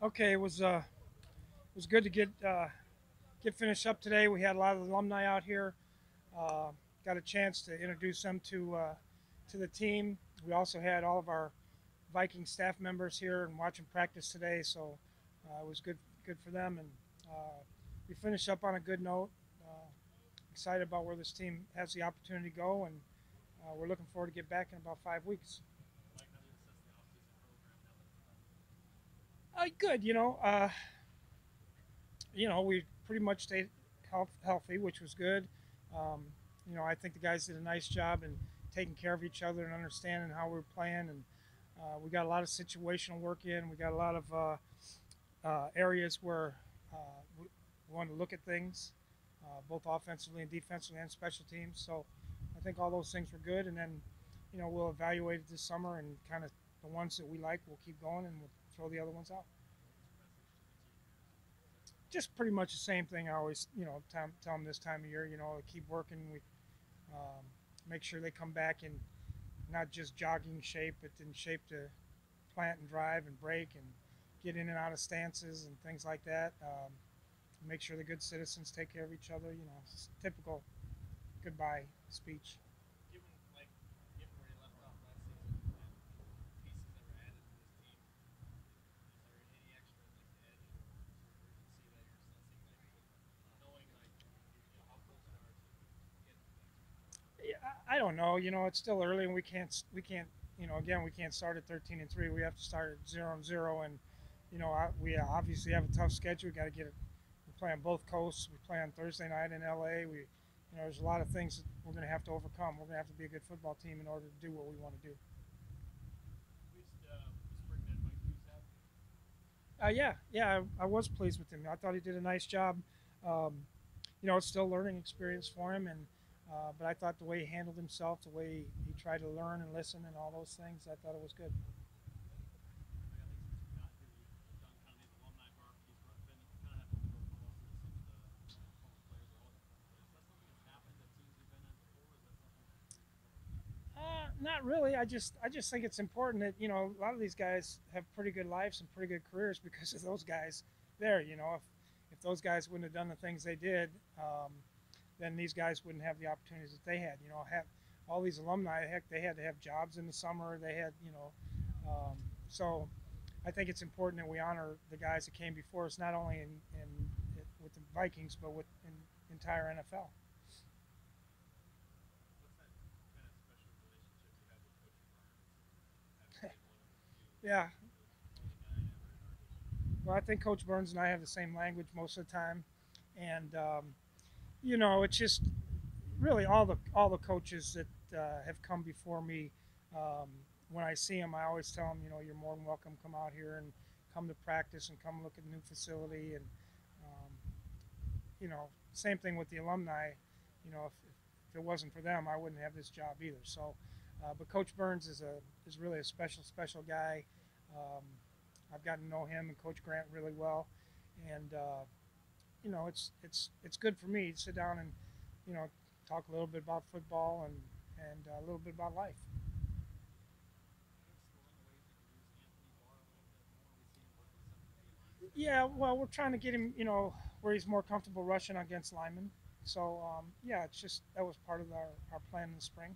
Okay, it was good to get finished up today. We had a lot of alumni out here. Uh, got a chance to introduce them to the team. We also had all of our Viking staff members here and watching practice today, so it was good for them. And uh, we finished up on a good note. Uh, Excited about where this team has the opportunity to go, and we're looking forward to get back in about 5 weeks. Good, we pretty much stayed healthy, which was good. Um, I think the guys did a nice job in taking care of each other and understanding how we were playing. And we got a lot of situational work in. We got a lot of areas where uh, we wanted to look at things, both offensively and defensively and special teams. So I think all those things were good. And then, we'll evaluate it this summer and kind of the ones that we like, we'll keep going and we'll throw the other ones out. Just pretty much the same thing. I always, tell them this time of year, keep working. We um, make sure they come back in not just jogging shape, but in shape to plant and drive and break and get in and out of stances and things like that. Make sure the good citizens take care of each other. It's typical goodbye speech. Yeah, I don't know. It's still early, and we can't. Again, we can't start at 13-3. We have to start at 0-0, and we obviously have a tough schedule. We got to get it. We play on both coasts. We play on Thursday night in LA. There's a lot of things that we're going to have to overcome. We're going to have to be a good football team in order to do what we want to do. Yeah, I was pleased with him. I thought he did a nice job. Um, it's still a learning experience for him, and but I thought the way he handled himself, the way he tried to learn and listen, and all those things, I thought it was good. Not really. I just think it's important that a lot of these guys have pretty good lives and pretty good careers because of those guys there. If those guys wouldn't have done the things they did, then these guys wouldn't have the opportunities that they had. Have all these alumni. Heck, they had to have jobs in the summer. They had so I think it's important that we honor the guys that came before us, not only in with the Vikings, but with in entire NFL. Yeah, well, I think Coach Burns and I have the same language most of the time, and it's just really all the coaches that have come before me. Um, when I see them, I always tell them, you're more than welcome. Come out here and come to practice and come look at the new facility. And um, same thing with the alumni. If it wasn't for them, I wouldn't have this job either. So, but Coach Burns is really a special guy. Um, I've gotten to know him and Coach Grant really well, and it's good for me to sit down and you know talk a little bit about football and a little bit about life. Yeah, well, we're trying to get him, where he's more comfortable rushing against linemen. So yeah, it's just that was part of our plan in the spring.